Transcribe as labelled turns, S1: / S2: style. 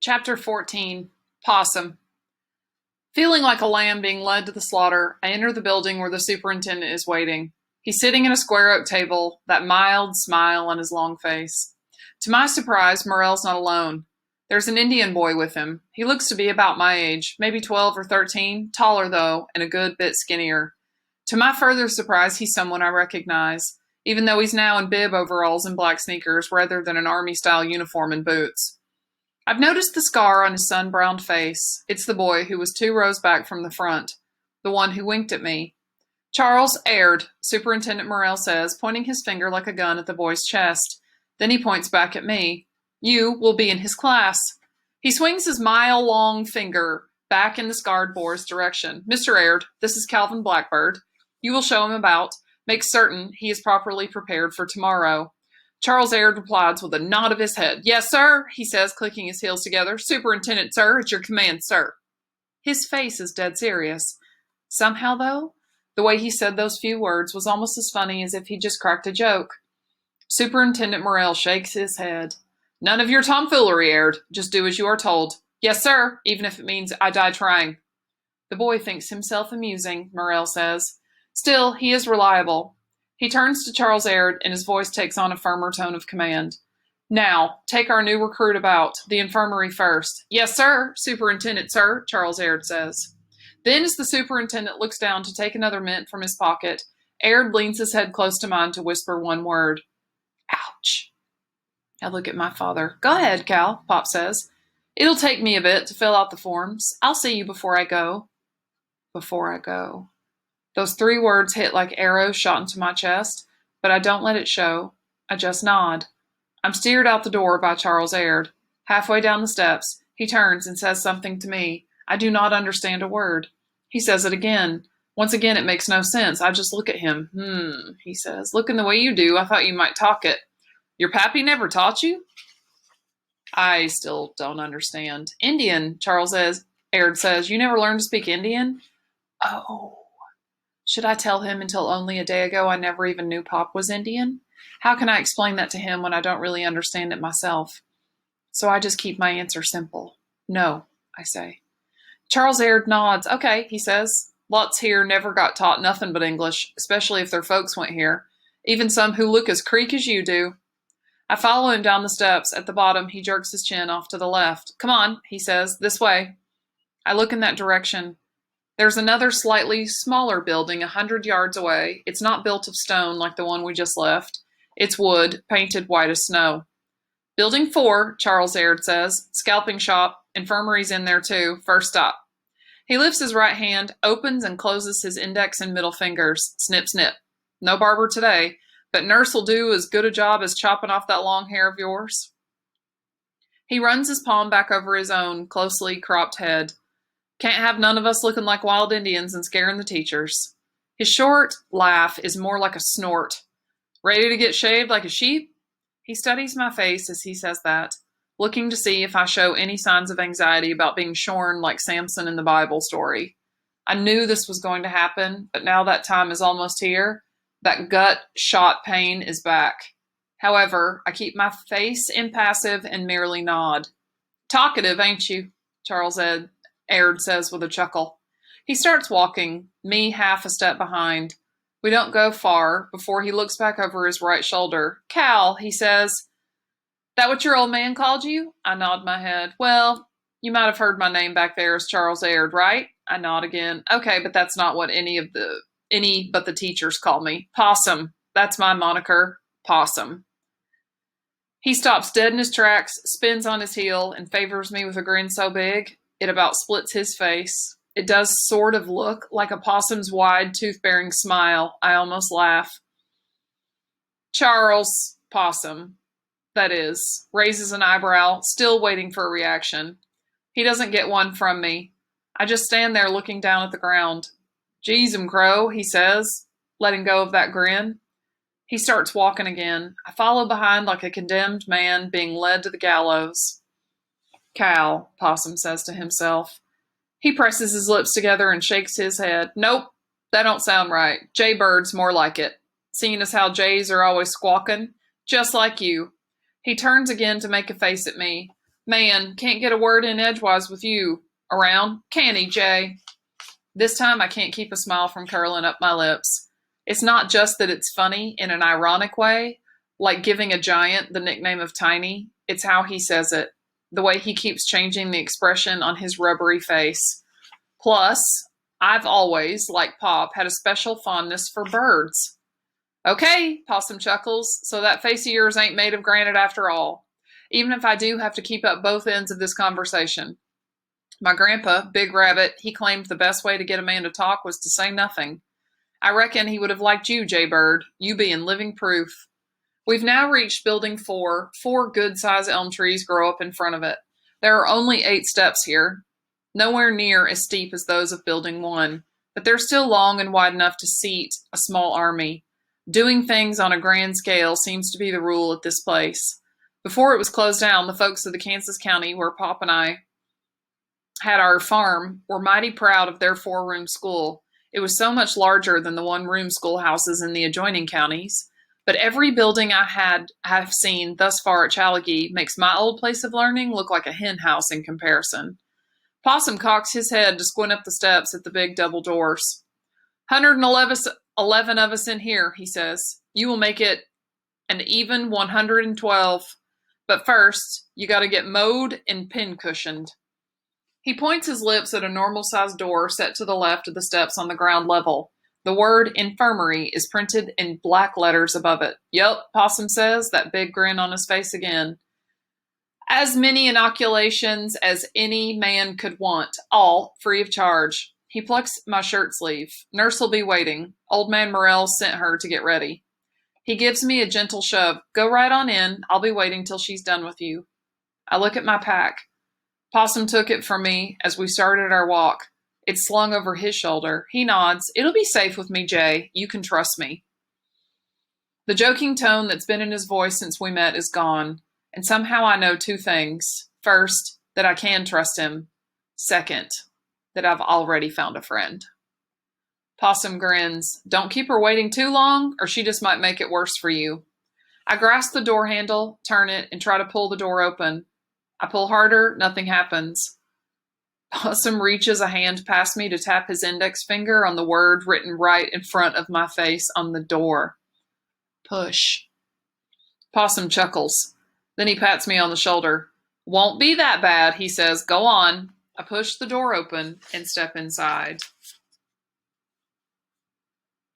S1: Chapter 14. Possum. Feeling like a lamb being led to the slaughter, I enter the building where the superintendent is waiting. He's sitting at a square oak table, that mild smile on his long face. To my surprise, Morel's not alone. There's an Indian boy with him. He looks to be about my age, maybe 12 or 13, taller though, and a good bit skinnier. To my further surprise, he's someone I recognize, even though he's now in bib overalls and black sneakers rather than an army-style uniform and boots. I've noticed the scar on his sun-browned face. It's the boy who was 2 rows back from the front, the one who winked at me. Charles Aird, Superintendent Morel says, pointing his finger like a gun at the boy's chest. Then he points back at me. You will be in his class. He swings his mile-long finger back in the scarred boy's direction. Mr. Aird, this is Calvin Blackbird. You will show him about. Make certain he is properly prepared for tomorrow. Charles Aird replies with a nod of his head. Yes, sir, he says, clicking his heels together. Superintendent, sir, at your command, sir. His face is dead serious. Somehow, though, the way he said those few words was almost as funny as if he just cracked a joke. Superintendent Morel shakes his head. None of your tomfoolery, Aird. Just do as you are told. Yes, sir, even if it means I die trying. The boy thinks himself amusing, Morel says. Still, he is reliable. He turns to Charles Aird, and his voice takes on a firmer tone of command. Now, take our new recruit about. The infirmary first. Yes, sir, Superintendent, sir, Charles Aird says. Then, as the superintendent looks down to take another mint from his pocket, Aird leans his head close to mine to whisper one word. Ouch. I look at my father. Go ahead, Cal, Pop says. It'll take me a bit to fill out the forms. I'll see you before I go. Before I go. Those 3 words hit like arrows shot into my chest, but I don't let it show. I just nod. I'm steered out the door by Charles Aird. Halfway down the steps, he turns and says something to me. I do not understand a word. He says it again. Once again, it makes no sense. I just look at him. He says. Looking the way you do, I thought you might talk it. Your pappy never taught you? I still don't understand. Indian, Charles Aird says. You never learned to speak Indian? Oh. Should I tell him until only a day ago I never even knew Pop was Indian? How can I explain that to him when I don't really understand it myself? So I just keep my answer simple. No, I say. Charles Aird nods. Okay, he says. Lots here never got taught nothing but English, especially if their folks went here. Even some who look as Creek as you do. I follow him down the steps. At the bottom, he jerks his chin off to the left. Come on, he says. This way. I look in that direction. There's another slightly smaller building 100 yards away. It's not built of stone like the one we just left. It's wood, painted white as snow. Building 4, Charles Aird says. Scalping shop. Infirmary's in there too. First stop. He lifts his right hand, opens and closes his index and middle fingers. Snip, snip. No barber today, but nurse'll do as good a job as chopping off that long hair of yours. He runs his palm back over his own closely cropped head. Can't have none of us looking like wild Indians and scaring the teachers. His short laugh is more like a snort. Ready to get shaved like a sheep? He studies my face as he says that, looking to see if I show any signs of anxiety about being shorn like Samson in the Bible story. I knew this was going to happen, but now that time is almost here. That gut shot pain is back. However, I keep my face impassive and merely nod. Talkative, ain't you? Charles Aird says with a chuckle. He starts walking, me half a step behind. We don't go far before he looks back over his right shoulder. Cal, he says. That what your old man called you? I nod my head. Well, you might have heard my name back there as Charles Aird, right? I nod again. Okay, but that's not what any but the teachers call me. Possum. That's my moniker. Possum. He stops dead in his tracks, spins on his heel, and favors me with a grin so big it about splits his face. It does sort of look like a possum's wide, tooth-bearing smile. I almost laugh. Charles Possum, that is, raises an eyebrow, still waiting for a reaction. He doesn't get one from me. I just stand there looking down at the ground. Geez, Crow, he says, letting go of that grin. He starts walking again. I follow behind like a condemned man being led to the gallows. Cal, Possum says to himself. He presses his lips together and shakes his head. Nope, that don't sound right. Jaybird's more like it. Seeing as how jays are always squawking, just like you. He turns again to make a face at me. Man, can't get a word in edgewise with you around, can he, Jay? This time I can't keep a smile from curling up my lips. It's not just that it's funny in an ironic way, like giving a giant the nickname of Tiny. It's how he says it, the way he keeps changing the expression on his rubbery face. Plus, I've always, like Pop, had a special fondness for birds. Okay, Possum chuckles, so that face of yours ain't made of granite after all, even if I do have to keep up both ends of this conversation. My grandpa, Big Rabbit, he claimed the best way to get a man to talk was to say nothing. I reckon he would have liked you, Jay Bird, you being living proof. We've now reached Building 4. 4 good-sized elm trees grow up in front of it. There are only 8 steps here, nowhere near as steep as those of Building 1, but they're still long and wide enough to seat a small army. Doing things on a grand scale seems to be the rule at this place. Before it was closed down, the folks of the Kansas County, where Pop and I had our farm, were mighty proud of their 4-room school. It was so much larger than the 1-room schoolhouses in the adjoining counties. But every building I have seen thus far at Challaghey makes my old place of learning look like a hen house in comparison. Possum cocks his head to squint up the steps at the big double doors. 111 of us in here, he says. You will make it an even 112. But first, you gotta get mowed and pin-cushioned. He points his lips at a normal-sized door set to the left of the steps on the ground level. The word infirmary is printed in black letters above it. Yup, Possum says, that big grin on his face again. As many inoculations as any man could want, all free of charge. He plucks my shirt sleeve. Nurse'll be waiting. Old man Morrell sent her to get ready. He gives me a gentle shove. Go right on in. I'll be waiting till she's done with you. I look at my pack. Possum took it from me as we started our walk. It's slung over his shoulder. He nods. It'll be safe with me, Jay. You can trust me. The joking tone that's been in his voice since we met is gone, and somehow I know 2 things. First, that I can trust him. Second, that I've already found a friend. Possum grins. Don't keep her waiting too long, or she just might make it worse for you. I grasp the door handle, turn it, and try to pull the door open. I pull harder, nothing happens. Possum reaches a hand past me to tap his index finger on the word written right in front of my face on the door. Push. Possum chuckles. Then he pats me on the shoulder. Won't be that bad, he says. Go on. I push the door open and step inside.